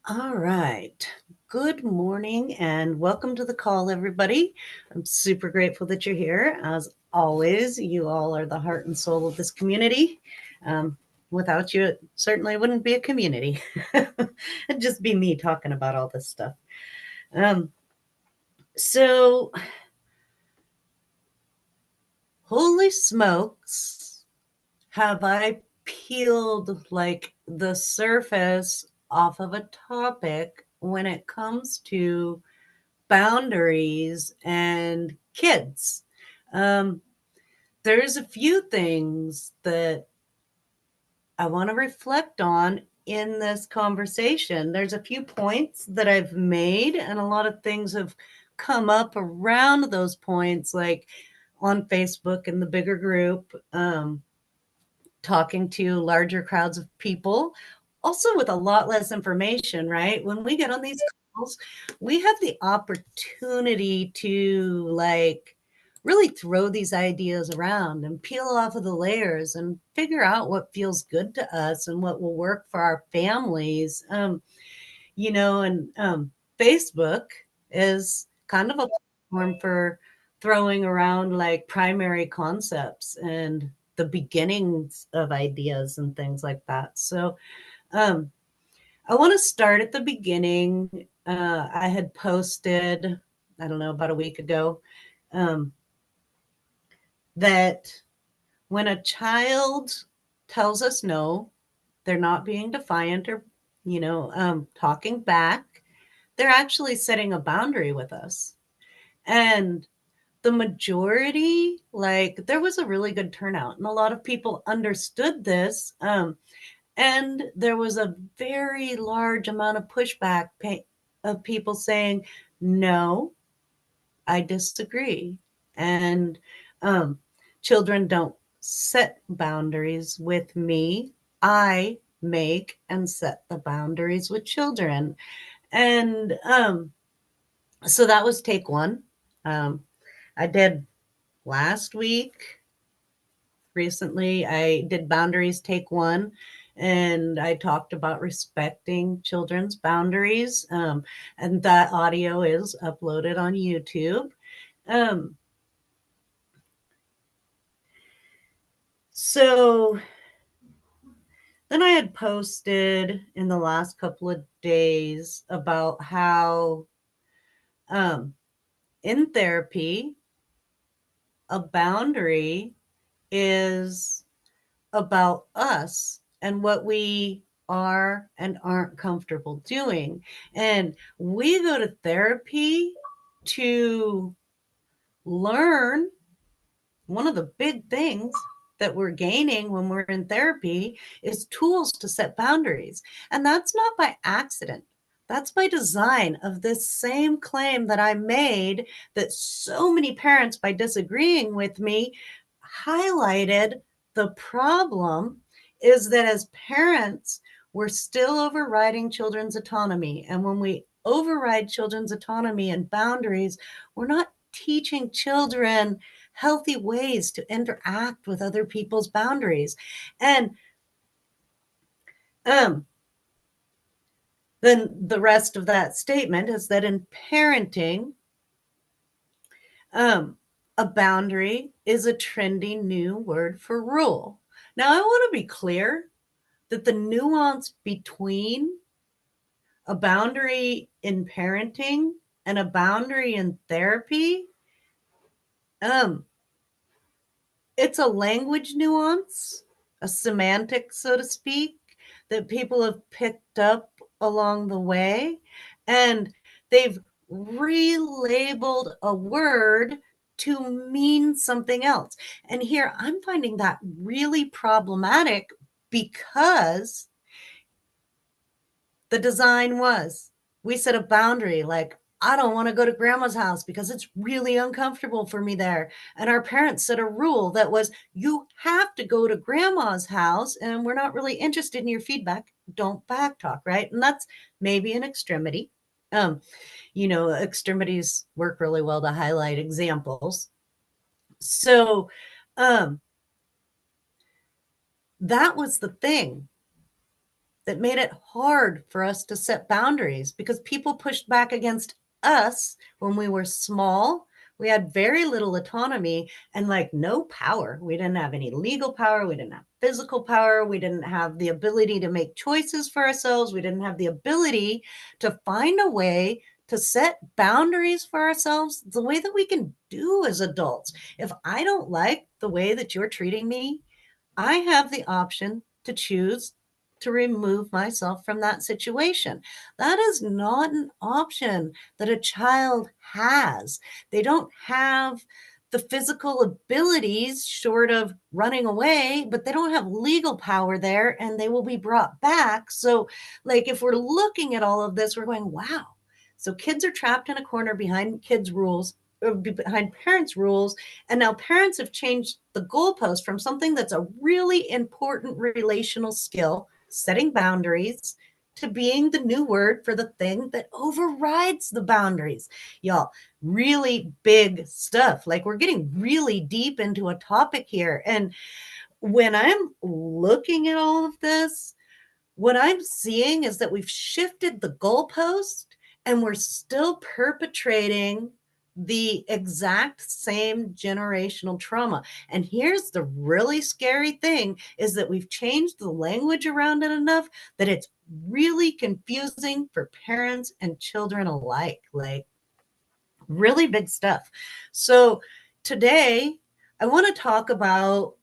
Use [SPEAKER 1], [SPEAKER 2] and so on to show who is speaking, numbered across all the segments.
[SPEAKER 1] All right. Good morning and welcome to the call, everybody. I'm super grateful that you're here. As always, you all are the heart and soul of this community. Um, Without you, it certainly wouldn't be a community. It'd just be me talking about all this stuff. Um, so, holy smokes, have I peeled like the surface off of a topic when it comes to boundaries and kids. Um, there's a few things that I want to reflect on in this conversation. There's a few points that I've made, and a lot of things have come up around those points, like on Facebook in the bigger group, talking to larger crowds of people, also with a lot less information, right? When we get on these calls, we have the opportunity to really throw these ideas around and peel off of the layers and figure out what feels good to us and what will work for our families. And Facebook is kind of a platform for throwing around like primary concepts and the beginnings of ideas and things like that. So um, I want to start at the beginning. I had posted, I don't know, about a week ago, um, that when a child tells us no, they're not being defiant or, talking back, they're actually setting a boundary with us. And the majority, like there was a really good turnout and a lot of people understood this. And there was a very large amount of pushback of people saying, no, I disagree. And um, children don't set boundaries with me. I make and set the boundaries with children. And so that was take one. Um, I did last week. Recently, I did boundaries take one, and I talked about respecting children's boundaries. And that audio is uploaded on YouTube. Um, so then I had posted in the last couple of days about how um, in therapy, a boundary is about us and what we are and aren't comfortable doing. And we go to therapy to learn. One of the big things that we're gaining when we're in therapy is tools to set boundaries. And that's not by accident. That's by design of this same claim that I made that so many parents, by disagreeing with me, highlighted. The problem is that as parents, we're still overriding children's autonomy. And when we override children's autonomy and boundaries, we're not teaching children healthy ways to interact with other people's boundaries. And um, then the rest of that statement is that in parenting, um, a boundary is a trendy new word for rule. Now, I want to be clear that the nuance between a boundary in parenting and a boundary in therapy, um, it's a language nuance, a semantic, so to speak, that people have picked up along the way. And they've relabeled a word to mean something else. And here I'm finding that really problematic because the design was we set a boundary like, I don't want to go to grandma's house because it's really uncomfortable for me there. And our parents set a rule that was, you have to go to grandma's house and we're not really interested in your feedback. Don't backtalk, right? And that's maybe an extremity. Um, extremities work really well to highlight examples. So um, that was the thing. that made it hard for us to set boundaries because people pushed back against us when we were small. We had very little autonomy and like no power. We didn't have any legal power. We didn't have physical power. We didn't have the ability to make choices for ourselves. We didn't have the ability to find a way to set boundaries for ourselves the way that we can do as adults. If I don't like the way that you're treating me, I have the option to choose to remove myself from that situation. That is not an option that a child has. They don't have the physical abilities short of running away, but they don't have legal power there and they will be brought back. So, like, if we're looking at all of this, we're going, wow. So, kids are trapped in a corner behind kids' rules, behind parents' rules, and now parents have changed the goalpost from something that's a really important relational skill, setting boundaries, to being the new word for the thing that overrides the boundaries. Y'all, really big stuff. Like, we're getting really deep into a topic here. And when I'm looking at all of this, what I'm seeing is that we've shifted the goalpost and we're still perpetrating the exact same generational trauma. And here's the really scary thing is that we've changed the language around it enough that it's really confusing for parents and children alike. Like, really big stuff. So today I want to talk about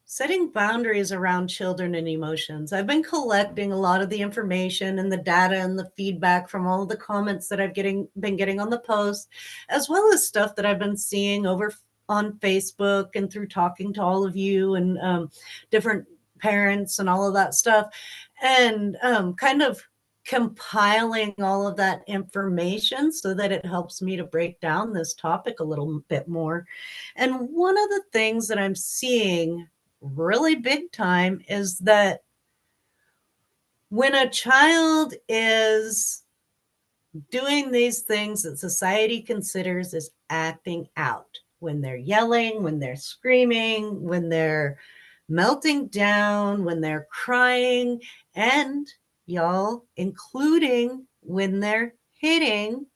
[SPEAKER 1] setting boundaries around children and emotions. I've been collecting a lot of the information and the data and the feedback from all of the comments that I've been getting on the post, as well as stuff that I've been seeing over on Facebook and through talking to all of you and different parents and all of that stuff, and kind of compiling all of that information so that it helps me to break down this topic a little bit more. And one of the things that I'm seeing really big time is that when a child is doing these things that society considers as acting out, when they're yelling, when they're screaming, when they're melting down, when they're crying, and y'all, including when they're hitting,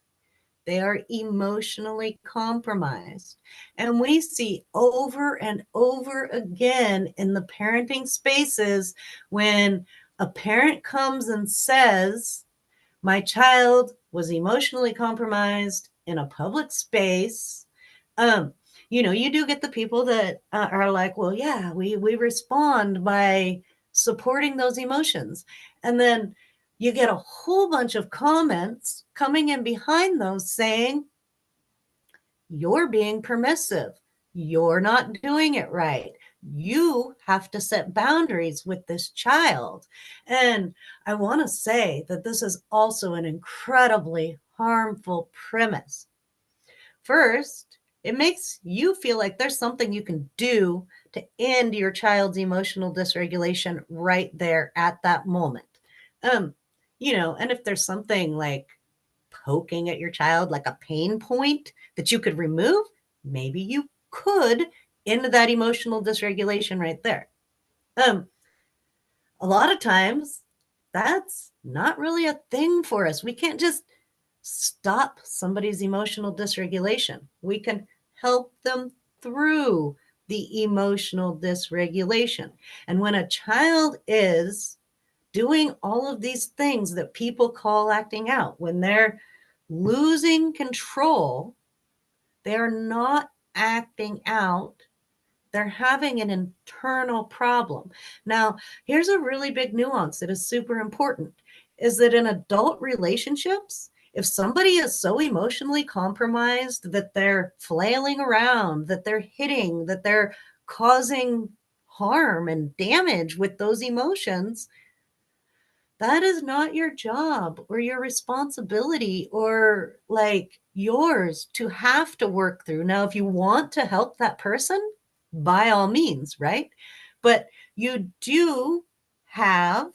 [SPEAKER 1] they are emotionally compromised. And we see over and over again in the parenting spaces when a parent comes and says, my child was emotionally compromised in a public space. You do get the people that are like, well, yeah, we respond by supporting those emotions. And then you get a whole bunch of comments coming in behind those saying, you're being permissive. You're not doing it right. You have to set boundaries with this child. And I want to say that this is also an incredibly harmful premise. First, it makes you feel like there's something you can do to end your child's emotional dysregulation right there at that moment. Um, and if there's something like poking at your child, like a pain point that you could remove, maybe you could end that emotional dysregulation right there. Um, a lot of times that's not really a thing for us. We can't just stop somebody's emotional dysregulation. We can help them through the emotional dysregulation. And when a child is doing all of these things that people call acting out, when they're losing control, they're not acting out. They're having an internal problem. Now, here's a really big nuance that is super important is that in adult relationships, if somebody is so emotionally compromised that they're flailing around, that they're hitting, that they're causing harm and damage with those emotions, that is not your job or your responsibility or like yours to have to work through. Now, if you want to help that person, by all means, right? But you do have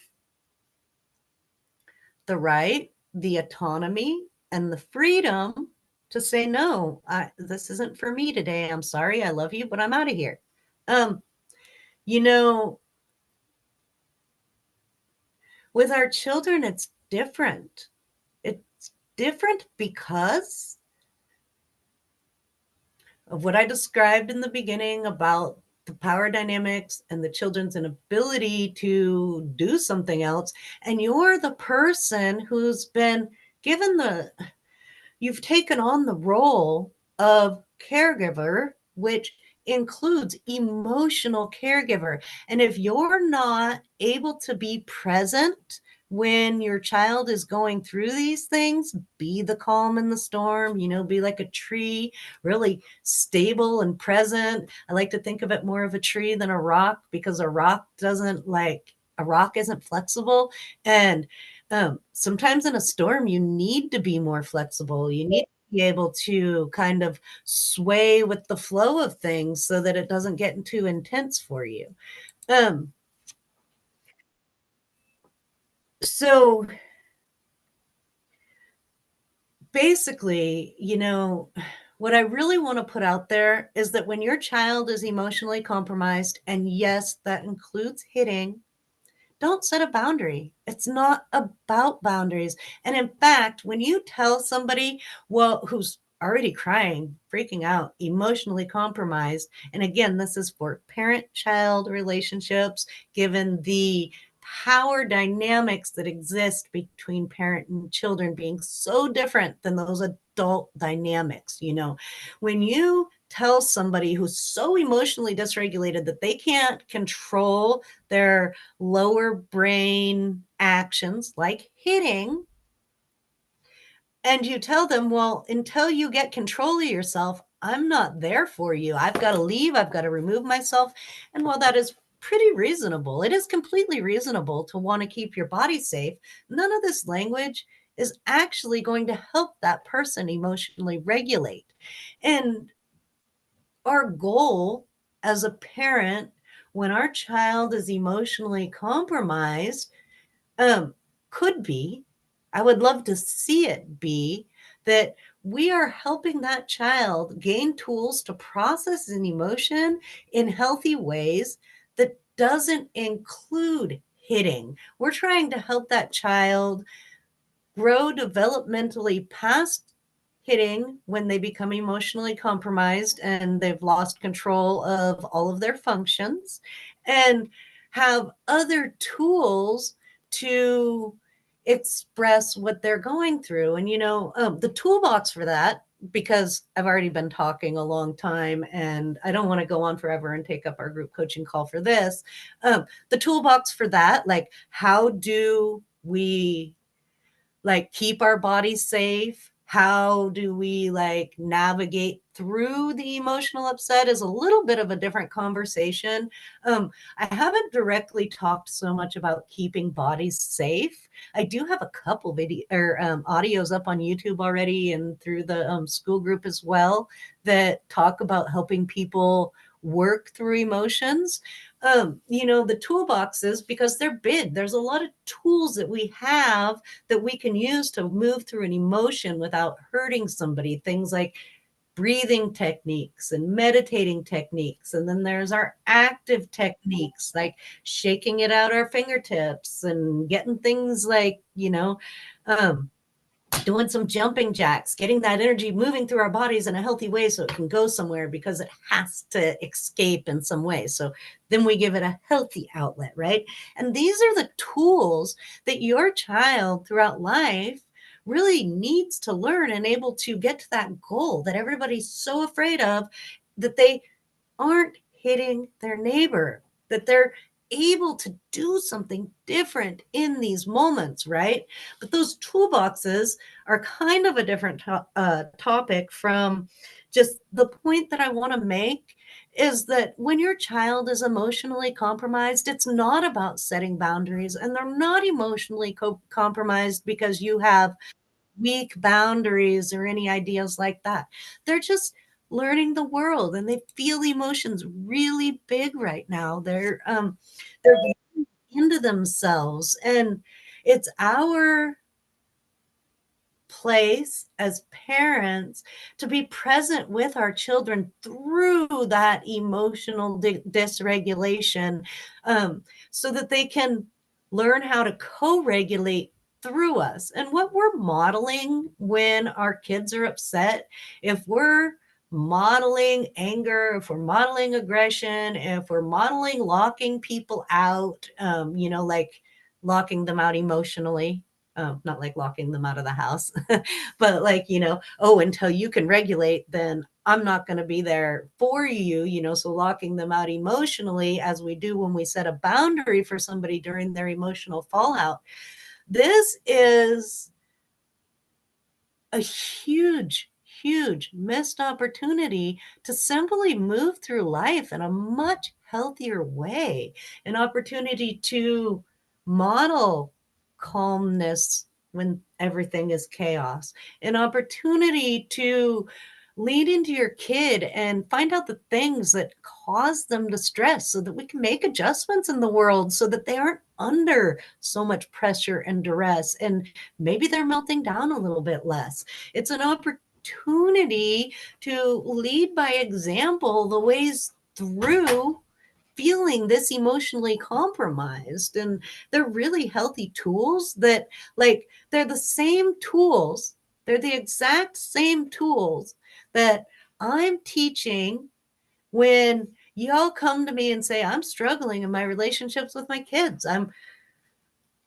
[SPEAKER 1] the right, the autonomy, and the freedom to say, no, this isn't for me today. I'm sorry. I love you, but I'm out of here. Um, you know, With our children, it's different. It's different because of what I described in the beginning about the power dynamics and the children's inability to do something else. And you're the person who's been given you've taken on the role of caregiver, which includes emotional caregiver. And if you're not able to be present when your child is going through these things, be the calm in the storm, be like a tree, really stable and present. I like to think of it more of a tree than a rock, because a rock isn't flexible. And sometimes in a storm, you need to be more flexible. You need to be able to kind of sway with the flow of things so that it doesn't get too intense for you. Um, so basically, what I really want to put out there is that when your child is emotionally compromised, and yes, that includes hitting, don't set a boundary. It's not about boundaries. And in fact, when you tell somebody, well, who's already crying, freaking out, emotionally compromised, and again, this is for parent child relationships, given the power dynamics that exist between parent and children being so different than those adult dynamics. When you tell somebody who's so emotionally dysregulated that they can't control their lower brain actions like hitting, and you tell them, well, until you get control of yourself, I'm not there for you. I've got to leave. I've got to remove myself. And while that is pretty reasonable, it is completely reasonable to want to keep your body safe. None of this language is actually going to help that person emotionally regulate. And our goal as a parent, when our child is emotionally compromised, um, could be, I would love to see it be, that we are helping that child gain tools to process an emotion in healthy ways that doesn't include hitting. We're trying to help that child grow developmentally past hitting when they become emotionally compromised and they've lost control of all of their functions, and have other tools to express what they're going through. And the toolbox for that, because I've already been talking a long time and I don't want to go on forever and take up our group coaching call for this, the toolbox for that, like, how do we keep our bodies safe? How do we navigate through the emotional upset, is a little bit of a different conversation. I haven't directly talked so much about keeping bodies safe. I do have a couple video or audios up on YouTube already, and through the school group as well, that talk about helping people work through emotions. The toolboxes, because they're big, there's a lot of tools that we have that we can use to move through an emotion without hurting somebody. Things like breathing techniques and meditating techniques. And then there's our active techniques, like shaking it out our fingertips and getting things like, um, doing some jumping jacks, getting that energy moving through our bodies in a healthy way so it can go somewhere, because it has to escape in some way. So then we give it a healthy outlet, right? And these are the tools that your child throughout life really needs to learn and able to get to that goal that everybody's so afraid of, that they aren't hitting their neighbor, that they're able to do something different in these moments, right? But those toolboxes are kind of a different topic from just the point that I want to make, is that when your child is emotionally compromised, it's not about setting boundaries, and they're not emotionally compromised because you have weak boundaries or any ideas like that. They're just learning the world, and they feel emotions really big right now. They're into themselves, and it's our place as parents to be present with our children through that emotional dysregulation, so that they can learn how to co-regulate through us. And what we're modeling when our kids are upset, if we're modeling anger, if we're modeling aggression, if we're modeling locking people out, like locking them out emotionally, not like locking them out of the house, but like, oh, until you can regulate, then I'm not going to be there for you, so locking them out emotionally, as we do when we set a boundary for somebody during their emotional fallout. This is a huge, huge missed opportunity to simply move through life in a much healthier way, an opportunity to model calmness when everything is chaos, an opportunity to lead into your kid and find out the things that cause them to stress so that we can make adjustments in the world so that they aren't under so much pressure and duress, and maybe they're melting down a little bit less. It's an opportunity to lead by example the ways through feeling this emotionally compromised. And they're really healthy tools that, like, they're the same tools, they're the exact same tools that I'm teaching when y'all come to me and say, I'm struggling in my relationships with my kids. I'm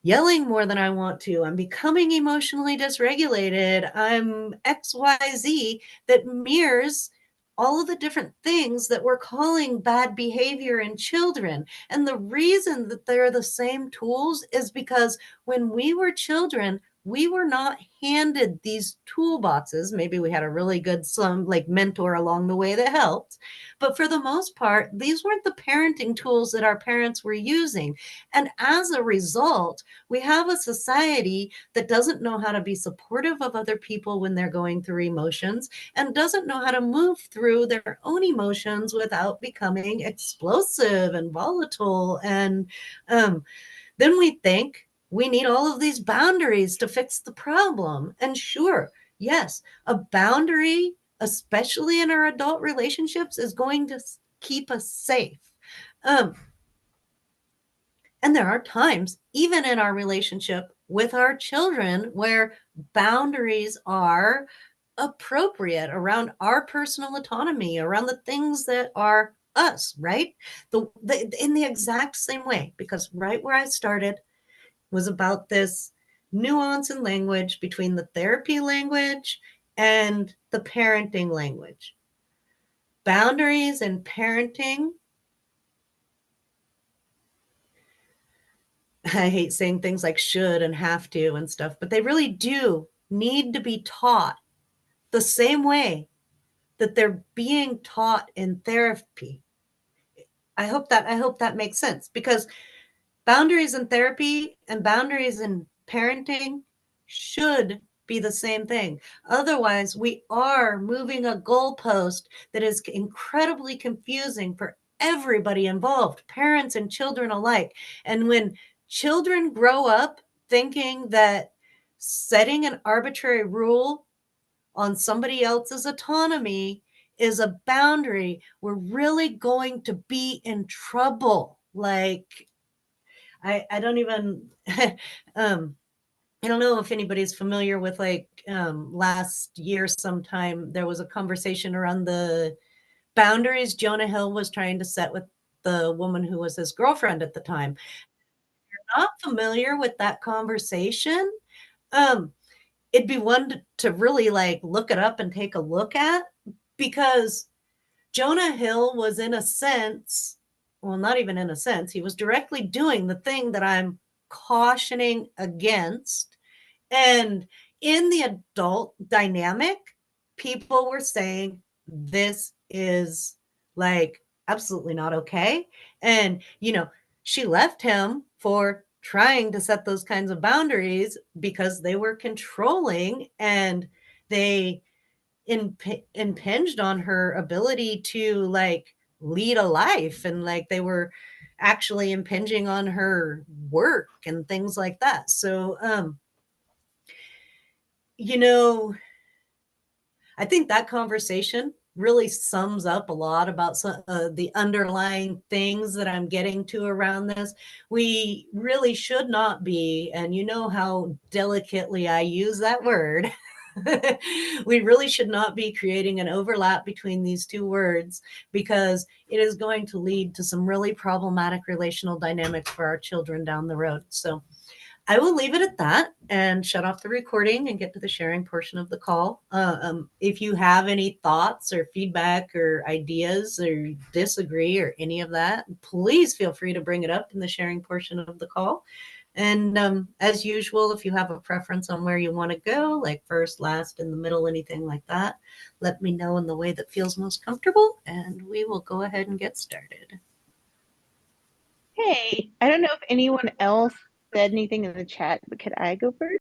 [SPEAKER 1] yelling more than I want to. I'm becoming emotionally dysregulated. I'm XYZ, that mirrors all of the different things that we're calling bad behavior in children. And the reason that they're the same tools is because when we were children, we were not handed these toolboxes. Maybe we had a really good mentor along the way that helped, but for the most part, these weren't the parenting tools that our parents were using. And as a result, we have a society that doesn't know how to be supportive of other people when they're going through emotions, and doesn't know how to move through their own emotions without becoming explosive and volatile. And then we think we need all of these boundaries to fix the problem. And sure, yes, a boundary, especially in our adult relationships, is going to keep us safe. Um, and there are times, even in our relationship with our children, where boundaries are appropriate around our personal autonomy, around the things that are us, right? In the exact same way, because right where I started was about this nuance in language between the therapy language and the parenting language. Boundaries in parenting, I hate saying things like should and have to and stuff, but they really do need to be taught the same way that they're being taught in therapy. I hope that makes sense, because boundaries in therapy and boundaries in parenting should be the same thing. Otherwise, we are moving a goalpost that is incredibly confusing for everybody involved, parents and children alike. And when children grow up thinking that setting an arbitrary rule on somebody else's autonomy is a boundary, we're really going to be in trouble. Like, I don't even um I don't know if anybody's familiar with, like, last year sometime there was a conversation around the boundaries Jonah Hill was trying to set with the woman who was his girlfriend at the time. Not familiar with that conversation? Um, it'd be one to really, like, look it up and take a look at, because Jonah Hill was, in a sense, well, not even in a sense, he was directly doing the thing that I'm cautioning against. And in the adult dynamic, people were saying this is, like, absolutely not okay. And, she left him for trying to set those kinds of boundaries because they were controlling, and they impinged on her ability to, like, lead a life, and, like, they were actually impinging on her work and things like that. So you know I think that conversation really sums up a lot about the underlying things that I'm getting to around this. We really should not be, and you know how delicately I use that word. We really should not be creating an overlap between these two words, because it is going to lead to some really problematic relational dynamics for our children down the road. So I will leave it at that and shut off the recording and get to the sharing portion of the call. If you have any thoughts or feedback or ideas or disagree or any of that, please feel free to bring it up in the sharing portion of the call. And as usual, if you have a preference on where you want to go, like first, last, in the middle, anything like that, let me know in the way that feels most comfortable, and we will go ahead and get started.
[SPEAKER 2] Hey, I don't know if anyone else said anything in the chat, but could I go first?